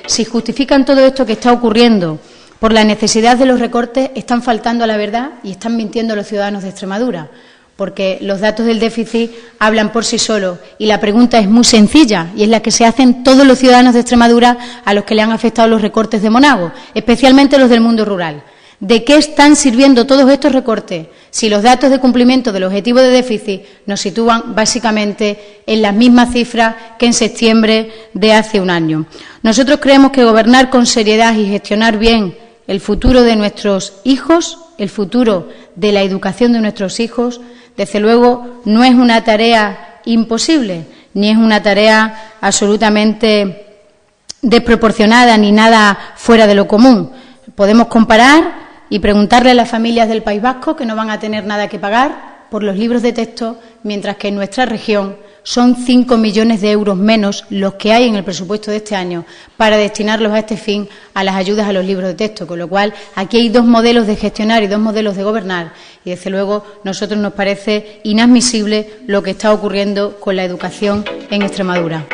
si justifican todo esto que está ocurriendo por la necesidad de los recortes, están faltando a la verdad y están mintiendo a los ciudadanos de Extremadura, porque los datos del déficit hablan por sí solos y la pregunta es muy sencilla y es la que se hacen todos los ciudadanos de Extremadura a los que le han afectado los recortes de Monago, especialmente los del mundo rural. ¿De qué están sirviendo todos estos recortes si los datos de cumplimiento del objetivo de déficit nos sitúan básicamente en las mismas cifras que en septiembre de hace un año? Nosotros creemos que gobernar con seriedad y gestionar bien el futuro de nuestros hijos, el futuro de la educación de nuestros hijos, desde luego no es una tarea imposible, ni es una tarea absolutamente desproporcionada ni nada fuera de lo común. Podemos comparar y preguntarle a las familias del País Vasco que no van a tener nada que pagar por los libros de texto, mientras que en nuestra región son 5 millones de euros menos los que hay en el presupuesto de este año para destinarlos a este fin a las ayudas a los libros de texto, con lo cual aquí hay dos modelos de gestionar y dos modelos de gobernar y, desde luego, a nosotros nos parece inadmisible lo que está ocurriendo con la educación en Extremadura.